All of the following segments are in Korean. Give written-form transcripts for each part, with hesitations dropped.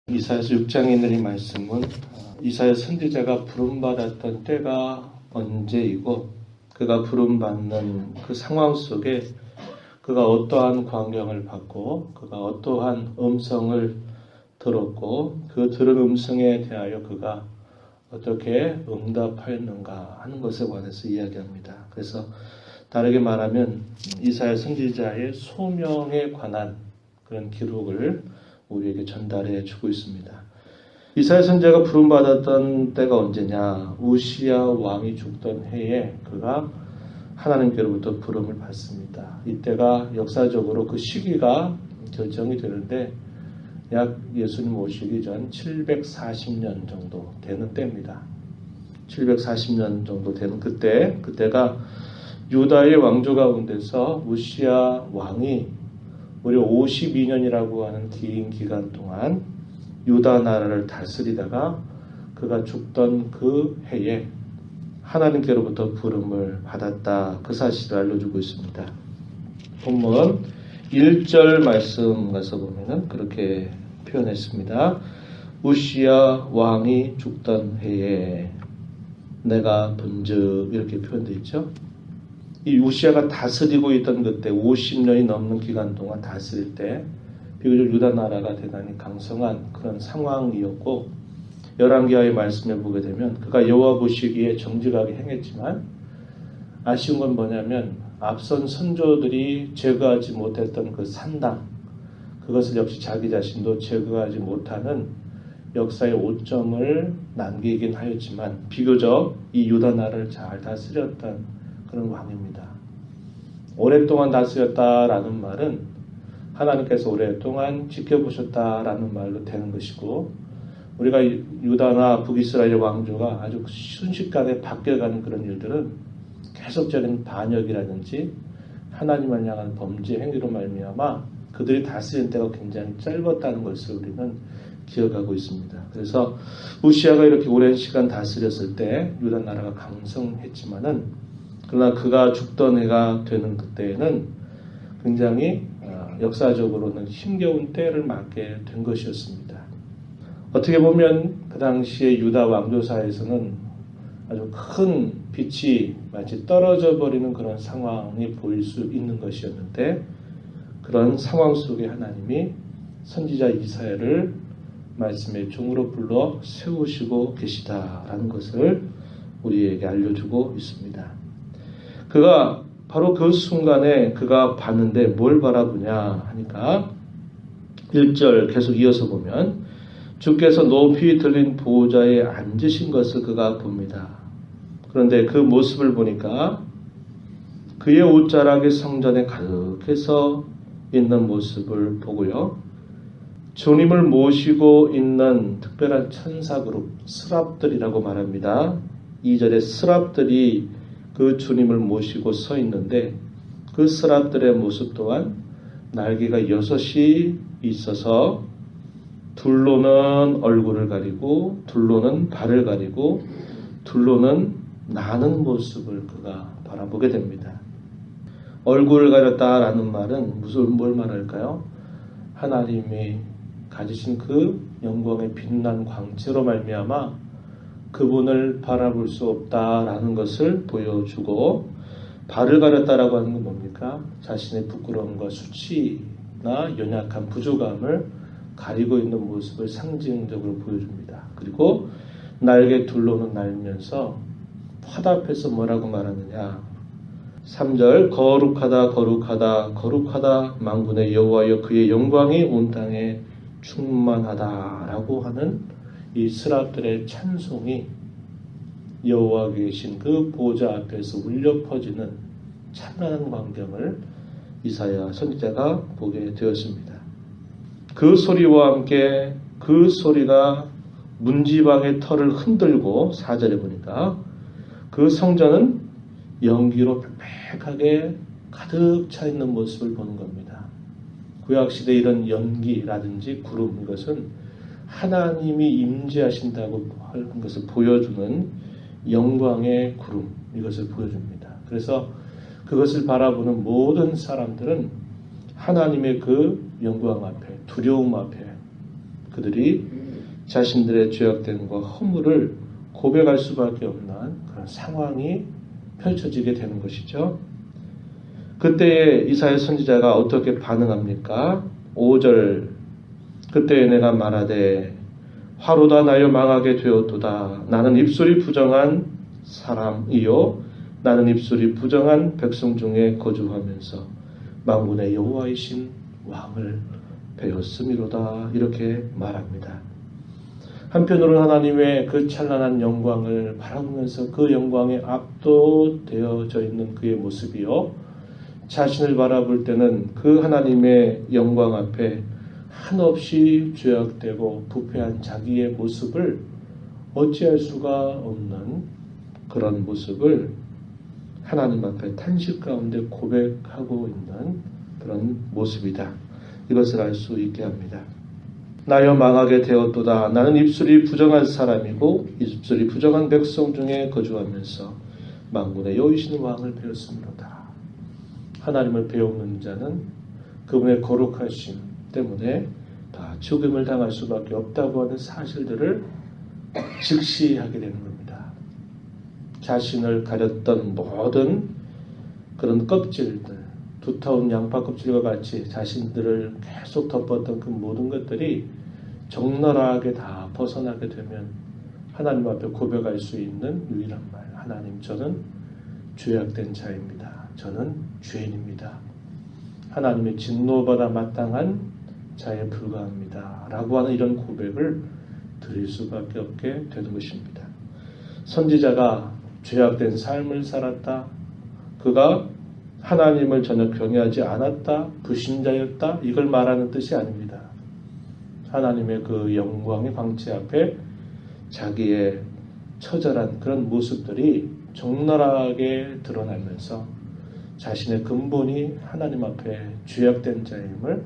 이사야서 6장에 있는 이 말씀은 이사야 선지자가 부름받았던 때가 언제이고 그가 부름받는 그 상황 속에 그가 어떠한 광경을 받고 그가 어떠한 음성을 들었고 그 들은 음성에 대하여 그가 어떻게 응답하였는가 하는 것에 관해서 이야기합니다. 그래서 다르게 말하면 이사야 선지자의 소명에 관한 그런 기록을 우리에게 전달해 주고 있습니다. 이사야 선지자가 부름받았던 때가 언제냐? 우시야 왕이 죽던 해에 그가 하나님께로부터 부름을 받습니다. 이때가 역사적으로 그 시기가 결정이 되는데 약 예수님 오시기 전 740년 정도 되는 때입니다. 740년 정도 되는 그때가 유다의 왕조 가운데서 우시야 왕이 무려 52년이라고 하는 긴 기간 동안 유다 나라를 다스리다가 그가 죽던 그 해에 하나님께로부터 부름을 받았다. 그 사실을 알려주고 있습니다. 본문 1절 말씀 가서 보면은 그렇게 표현했습니다. 우시야 왕이 죽던 해에 내가 본즉 이렇게 표현되어 있죠. 이 우시야가 다스리고 있던 그때 50년이 넘는 기간 동안 다스릴 때 비교적 유다 나라가 대단히 강성한 그런 상황이었고 열왕기하의 말씀에 보게 되면 그가 여호와 보시기에 정직하게 행했지만 아쉬운 건 뭐냐면 앞선 선조들이 제거하지 못했던 그 산당 그것을 역시 자기 자신도 제거하지 못하는 역사의 오점을 남기긴 하였지만 비교적 이 유다 나라를 잘 다스렸던 그런 왕입니다. 오랫동안 다스렸다라는 말은 하나님께서 오랫동안 지켜보셨다라는 말로 되는 것이고 우리가 유다나 북이스라엘 왕조가 아주 순식간에 바뀌어가는 그런 일들은 계속적인 반역이라든지 하나님을 향한 범죄 행위로 말미암아 그들이 다스린 때가 굉장히 짧았다는 것을 우리는 기억하고 있습니다. 그래서 우시야가 이렇게 오랜 시간 다스렸을 때 유다 나라가 강성했지만은 그러나 그가 죽던 해가 되는 그때에는 굉장히 역사적으로는 힘겨운 때를 맞게 된 것이었습니다. 어떻게 보면 그 당시에 유다 왕조사에서는 아주 큰 빛이 마치 떨어져 버리는 그런 상황이 보일 수 있는 것이었는데 그런 상황 속에 하나님이 선지자 이사야를 말씀의 종으로 불러 세우시고 계시다라는 것을 우리에게 알려주고 있습니다. 그가 바로 그 순간에 그가 봤는데 뭘 바라보냐 하니까 1절 계속 이어서 보면 주께서 높이 들린 보호자에 앉으신 것을 그가 봅니다. 그런데 그 모습을 보니까 그의 옷자락이 성전에 가득해서 있는 모습을 보고요. 주님을 모시고 있는 특별한 천사 그룹 스랍들이라고 말합니다. 2절에 스랍들이 그 주님을 모시고 서 있는데 그 스랍들의 모습 또한 날개가 6이 있어서 둘로는 얼굴을 가리고 둘로는 발을 가리고 둘로는 나는 모습을 그가 바라보게 됩니다. 얼굴을 가렸다라는 말은 뭘 말할까요? 하나님이 가지신 그 영광의 빛난 광채로 말미암아 그분을 바라볼 수 없다라는 것을 보여주고 발을 가렸다라고 하는 건 뭡니까? 자신의 부끄러움과 수치나 연약한 부족함을 가리고 있는 모습을 상징적으로 보여줍니다. 그리고 날개 둘로는 날면서 화답해서 뭐라고 말하느냐 3절 거룩하다 거룩하다 거룩하다 만군의 여호와여 그의 영광이 온 땅에 충만하다라고 하는 이 스랍들의 찬송이 여호와 계신 그 보좌 앞에서 울려 퍼지는 찬란한 광경을 이사야 선지자가 보게 되었습니다. 그 소리와 함께 그 소리가 문지방의 털을 흔들고 4절에 보니까 그 성전은 연기로 빽빽하게 가득 차 있는 모습을 보는 겁니다. 구약시대 이런 연기라든지 구름 이것은 하나님이 임재하신다고 하는 것을 보여주는 영광의 구름 이것을 보여줍니다. 그래서 그것을 바라보는 모든 사람들은 하나님의 그 영광 앞에 두려움 앞에 그들이 자신들의 죄악됨과 허물을 고백할 수밖에 없는 그런 상황이 펼쳐지게 되는 것이죠. 그때에 이사야 선지자가 어떻게 반응합니까? 5절 그때에 내가 말하되 화로다 나여 망하게 되었도다. 나는 입술이 부정한 사람이요 나는 입술이 부정한 백성 중에 거주하면서 만군의 여호와이신 왕을 배웠음이로다. 이렇게 말합니다. 한편으로는 하나님의 그 찬란한 영광을 바라보면서 그 영광에 압도되어져 있는 그의 모습이요 자신을 바라볼 때는 그 하나님의 영광 앞에 한없이 죄악되고 부패한 자기의 모습을 어찌할 수가 없는 그런 모습을 하나님 앞에 탄식 가운데 고백하고 있는 그런 모습이다. 이것을 알 수 있게 합니다. 나여 망하게 되었도다. 나는 입술이 부정한 사람이고 입술이 부정한 백성 중에 거주하면서 만군의 여호와이신 왕을 배웠음이로다. 하나님을 배우는 자는 그분의 거룩하심 때문에 다 죽음을 당할 수밖에 없다고 하는 사실들을 직시하게 되는 겁니다. 자신을 가렸던 모든 그런 껍질들, 두터운 양파 껍질과 같이 자신들을 계속 덮었던 그 모든 것들이 적나라하게 다 벗어나게 되면 하나님 앞에 고백할 수 있는 유일한 말, 하나님 저는 죄악된 자입니다. 저는 죄인입니다. 하나님의 진노받아 마땅한 자에 불과합니다. 라고 하는 이런 고백을 드릴 수밖에 없게 되는 것입니다. 선지자가 죄악된 삶을 살았다. 그가 하나님을 전혀 경외하지 않았다. 불신자였다. 이걸 말하는 뜻이 아닙니다. 하나님의 그 영광의 광채 앞에 자기의 처절한 그런 모습들이 적나라하게 드러나면서 자신의 근본이 하나님 앞에 죄악된 자임을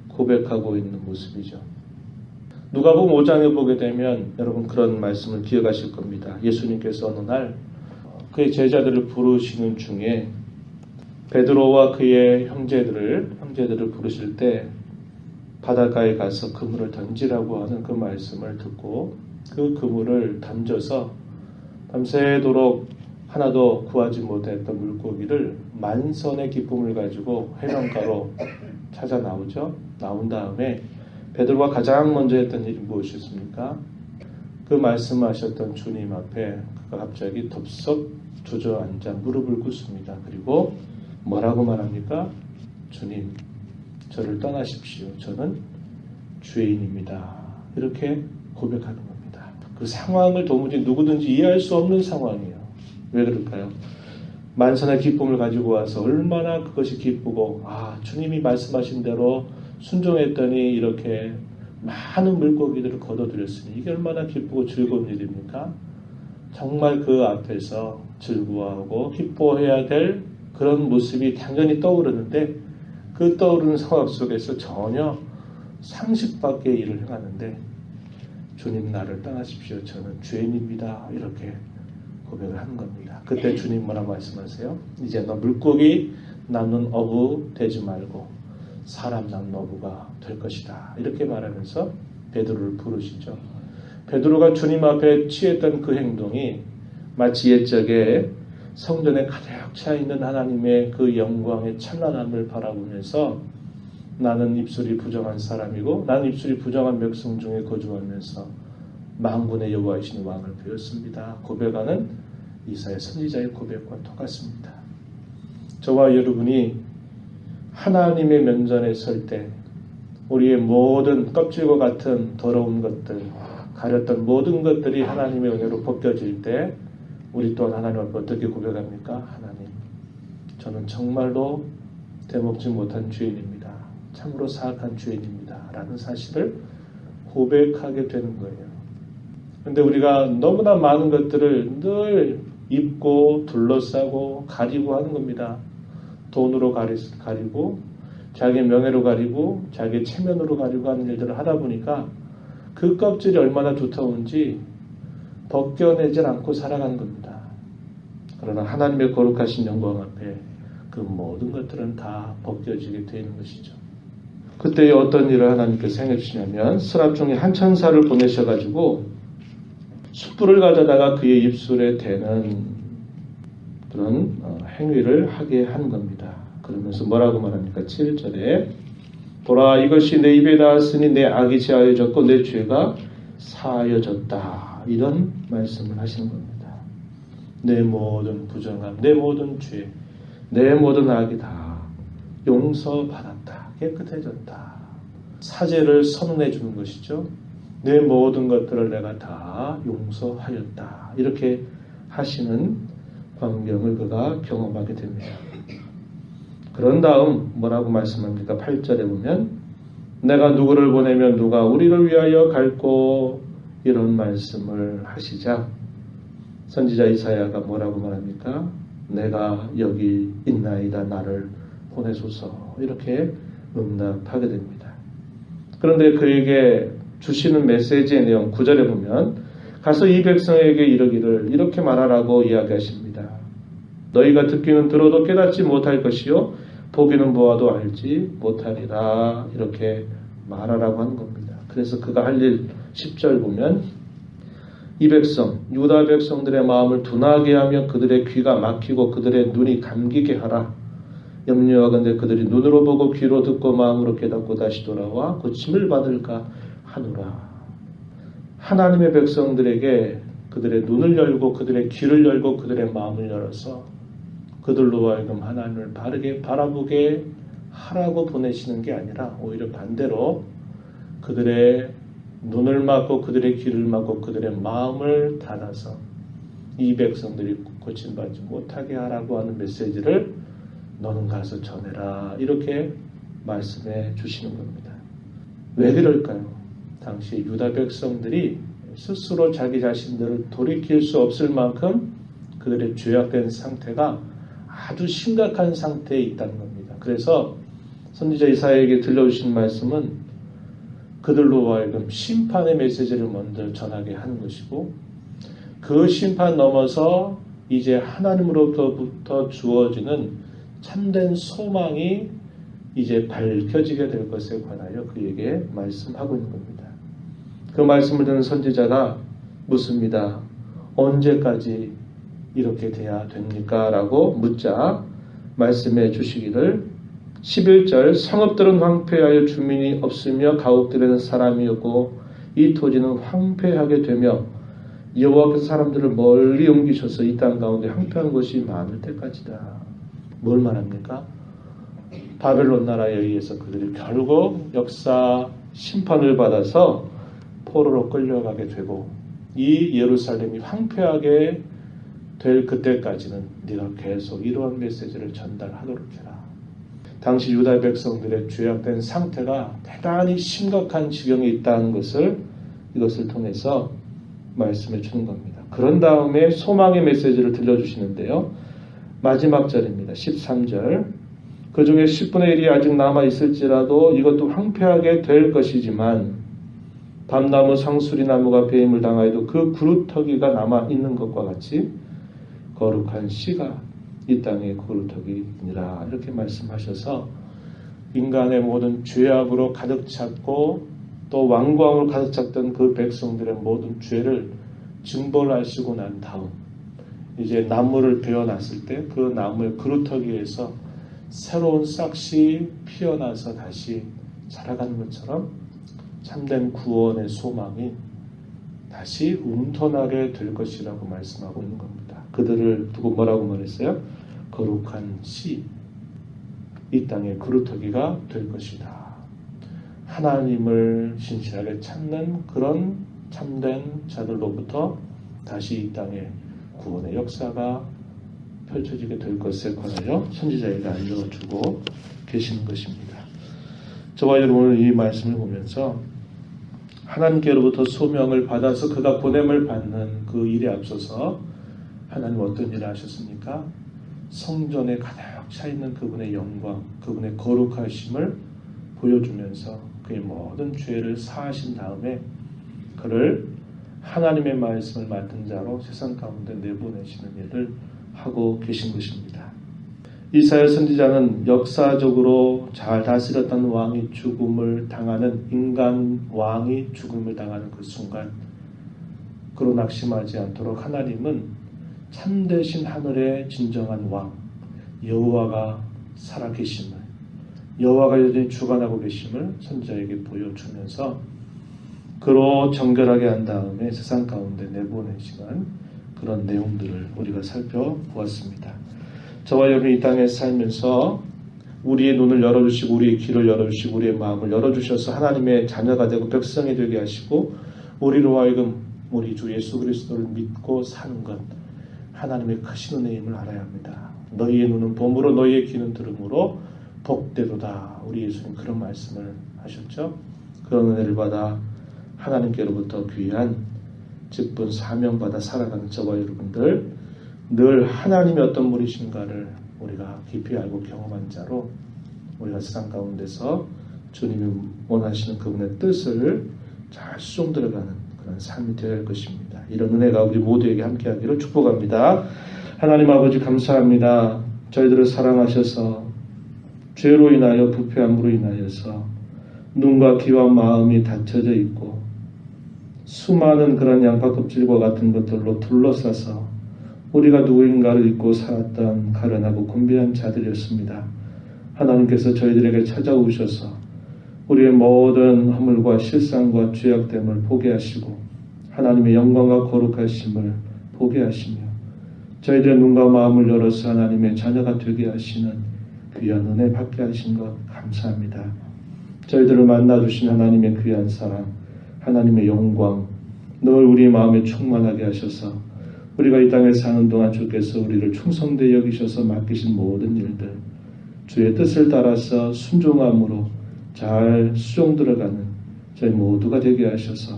고백하고 있는 모습이죠. 누가복음 5장에 보게 되면 여러분 그런 말씀을 기억하실 겁니다. 예수님께서 어느 날 그의 제자들을 부르시는 중에 베드로와 그의 형제들을 부르실 때 바닷가에 가서 그물을 던지라고 하는 그 말씀을 듣고 그 그물을 던져서 밤새도록 하나도 구하지 못했던 물고기를 만선의 기쁨을 가지고 해변가로 찾아 나오죠. 나온 다음에 베드로가 가장 먼저 했던 일이 무엇이었습니까? 그 말씀하셨던 주님 앞에 그가 갑자기 덥석 주저앉아 무릎을 꿇습니다. 그리고 뭐라고 말합니까? 주님, 저를 떠나십시오. 저는 죄인입니다. 이렇게 고백하는 겁니다. 그 상황을 도무지 누구든지 이해할 수 없는 상황이에요. 왜 그럴까요? 만선의 기쁨을 가지고 와서 얼마나 그것이 기쁘고 주님이 말씀하신 대로 순종했더니 이렇게 많은 물고기들을 거둬들였으니 이게 얼마나 기쁘고 즐거운 일입니까? 정말 그 앞에서 즐거워하고 기뻐해야 될 그런 모습이 당연히 떠오르는데 그 떠오르는 상황 속에서 전혀 상식 밖의 일을 행하는데 주님 나를 떠나십시오. 저는 죄인입니다. 이렇게 고백을 하는 겁니다. 그때 주님 뭐라고 말씀하세요? 이제 너 물고기 낳는 어부 되지 말고 사람 낳는 어부가 될 것이다. 이렇게 말하면서 베드로를 부르시죠. 베드로가 주님 앞에 취했던 그 행동이 마치 옛적에 성전에 가득 차 있는 하나님의 그 영광의 찬란함을 바라보면서 나는 입술이 부정한 사람이고 나는 입술이 부정한 백성 중에 거주하면서 만군의 여호와이신 왕을 배웠습니다. 고백하는 이사야 선지자의 고백과 똑같습니다. 저와 여러분이 하나님의 면전에 설 때 우리의 모든 껍질과 같은 더러운 것들, 가렸던 모든 것들이 하나님의 은혜로 벗겨질 때 우리 또한 하나님 앞에 어떻게 고백합니까? 하나님, 저는 정말로 되먹지 못한 죄인입니다. 참으로 사악한 죄인입니다. 라는 사실을 고백하게 되는 거예요. 그런데 우리가 너무나 많은 것들을 늘 입고 둘러싸고 가리고 하는 겁니다. 돈으로 가리고 자기 명예로 가리고 자기 체면으로 가리고 하는 일들을 하다 보니까 그 껍질이 얼마나 두터운지 벗겨내질 않고 살아가는 겁니다. 그러나 하나님의 거룩하신 영광 앞에 그 모든 것들은 다 벗겨지게 되는 것이죠. 그때 어떤 일을 하나님께서 행해 주시냐면 스랍 중에 한 천사를 보내셔가지고 숯불을 가져다가 그의 입술에 대는 그런 행위를 하게 한 겁니다. 그러면서 뭐라고 말합니까? 7절에 보라 이것이 내 입에 닿았으니 내 악이 제하여졌고 내 죄가 사하여졌다. 이런 말씀을 하시는 겁니다. 내 모든 부정함, 내 모든 죄, 내 모든 악이 다 용서받았다. 깨끗해졌다. 사죄를 선언해 주는 것이죠. 내 모든 것들을 내가 다 용서하였다. 이렇게 하시는 광경을 그가 경험하게 됩니다. 그런 다음 뭐라고 말씀합니까? 8절에 보면 내가 누구를 보내면 누가 우리를 위하여 갈꼬 이런 말씀을 하시자 선지자 이사야가 뭐라고 말합니까? 내가 여기 있나이다 나를 보내소서 이렇게 응답하게 됩니다. 그런데 그에게 주시는 메시지의 내용 9절에 보면 가서 이 백성에게 이르기를 이렇게 말하라고 이야기하십니다. 너희가 듣기는 들어도 깨닫지 못할 것이요 보기는 보아도 알지 못하리라 이렇게 말하라고 하는 겁니다. 그래서 그가 할 일 10절 보면 이 백성 유다 백성들의 마음을 둔하게 하며 그들의 귀가 막히고 그들의 눈이 감기게 하라. 염려하건대 그들이 눈으로 보고 귀로 듣고 마음으로 깨닫고 다시 돌아와 고침을 받을까 하노라. 하나님의 백성들에게 그들의 눈을 열고 그들의 귀를 열고 그들의 마음을 열어서 그들로 하여금 하나님을 바르게 바라보게 하라고 보내시는 게 아니라 오히려 반대로 그들의 눈을 막고 그들의 귀를 막고 그들의 마음을 닫아서 이 백성들이 고침받지 못하게 하라고 하는 메시지를 너는 가서 전해라 이렇게 말씀해 주시는 겁니다. 왜 그럴까요? 당시 유다 백성들이 스스로 자기 자신들을 돌이킬 수 없을 만큼 그들의 죄악된 상태가 아주 심각한 상태에 있다는 겁니다. 그래서 선지자 이사야에게 들려주신 말씀은 그들로 하여금 심판의 메시지를 먼저 전하게 하는 것이고 그 심판 넘어서 이제 하나님으로부터 주어지는 참된 소망이 이제 밝혀지게 될 것에 관하여 그에게 말씀하고 있는 겁니다. 그 말씀을 듣는 선지자가 묻습니다. 언제까지 이렇게 돼야 됩니까? 라고 묻자 말씀해 주시기를 11절 성읍들은 황폐하여 주민이 없으며 가옥들에는 사람이 없고 이 토지는 황폐하게 되며 여호와께서 사람들을 멀리 옮기셔서 이 땅 가운데 황폐한 곳이 많을 때까지다. 뭘 말합니까? 바벨론 나라에 의해서 그들이 결국 역사 심판을 받아서 포로로 끌려가게 되고 이 예루살렘이 황폐하게 될 그때까지는 네가 계속 이러한 메시지를 전달하도록 해라. 당시 유다 백성들의 죄악된 상태가 대단히 심각한 지경에 있다는 것을 이것을 통해서 말씀해 주는 겁니다. 그런 다음에 소망의 메시지를 들려주시는데요. 마지막 절입니다. 13절 그 중에 10분의 1이 아직 남아있을지라도 이것도 황폐하게 될 것이지만 밤나무 상수리나무가 배임을 당하여도 그 그루터기가 남아있는 것과 같이 거룩한 씨가 이 땅의 그루터기니라 이렇게 말씀하셔서 인간의 모든 죄악으로 가득 찼고 또 완고함으로 가득 찼던 그 백성들의 모든 죄를 증벌하시고 난 다음 이제 나무를 베어놨을 때 그 나무의 그루터기에서 새로운 싹이 피어나서 다시 자라가는 것처럼 참된 구원의 소망이 다시 움터나게 될 것이라고 말씀하고 있는 겁니다. 그들을 두고 뭐라고 말했어요? 거룩한 씨, 이 땅의 그루터기가 될 것이다. 하나님을 신실하게 찾는 그런 참된 자들로부터 다시 이 땅에 구원의 역사가 펼쳐지게 될 것에 관하여 선지자에게 알려주고 계시는 것입니다. 저와 여러분은 이 말씀을 보면서 하나님께로부터 소명을 받아서 그가 보냄을 받는 그 일에 앞서서 하나님 어떤 일을 하셨습니까? 성전에 가득 차 있는 그분의 영광, 그분의 거룩하심을 보여주면서 그의 모든 죄를 사하신 다음에 그를 하나님의 말씀을 맡은 자로 세상 가운데 내보내시는 일을 하고 계신 것입니다. 이사야 선지자는 역사적으로 잘 다스렸던 왕이 죽음을 당하는 인간 왕이 죽음을 당하는 그 순간 그로 낙심하지 않도록 하나님은 참되신 하늘의 진정한 왕 여호와가 살아계심을 여호와가 여전히 주관하고 계심을 선지자에게 보여주면서 그로 정결하게 한 다음에 세상 가운데 내보내시는 그런 내용들을 우리가 살펴보았습니다. 저와 여러분이 이 땅에 살면서 우리의 눈을 열어주시고 우리의 귀를 열어주시고 우리의 마음을 열어주셔서 하나님의 자녀가 되고 백성이 되게 하시고 우리로 하여금 우리 주 예수 그리스도를 믿고 사는 것 하나님의 크신 은혜임을 알아야 합니다. 너희의 눈은 봄으로 너희의 귀는 들음으로 복되도다. 우리 예수님 그런 말씀을 하셨죠. 그런 은혜를 받아 하나님께로부터 귀한 직분 사명받아 살아가는 저와 여러분들 늘 하나님이 어떤 분이신가를 우리가 깊이 알고 경험한 자로 우리가 세상 가운데서 주님이 원하시는 그분의 뜻을 잘 수종 들어가는 그런 삶이 되어야 할 것입니다. 이런 은혜가 우리 모두에게 함께하기를 축복합니다. 하나님 아버지 감사합니다. 저희들을 사랑하셔서 죄로 인하여 부패함으로 인하여서 눈과 귀와 마음이 닫혀져 있고 수많은 그런 양파 껍질과 같은 것들로 둘러싸서 우리가 누구인가를 잊고 살았던 가련하고 곤비한 자들이었습니다. 하나님께서 저희들에게 찾아오셔서 우리의 모든 허물과 실상과 죄악됨을 보게 하시고 하나님의 영광과 거룩하심을 보게 하시며 저희들의 눈과 마음을 열어서 하나님의 자녀가 되게 하시는 귀한 은혜 받게 하신 것 감사합니다. 저희들을 만나주신 하나님의 귀한 사랑, 하나님의 영광 늘 우리 마음에 충만하게 하셔서 우리가 이 땅에 사는 동안 주께서 우리를 충성되이 여기셔서 맡기신 모든 일들 주의 뜻을 따라서 순종함으로 잘 수종 들어가는 저희 모두가 되게 하셔서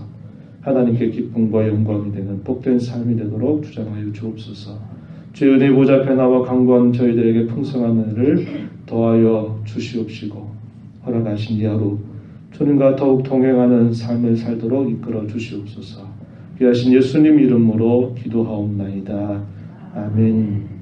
하나님께 기쁨과 영광이 되는 복된 삶이 되도록 주장하여 주옵소서. 주의 은혜 보좌 앞에 나와 간구하는 저희들에게 풍성한 은혜를 더하여 주시옵시고 허락하신 이 하루 주님과 더욱 동행하는 삶을 살도록 이끌어 주시옵소서. 귀하신 예수님 이름으로 기도하옵나이다. 아멘.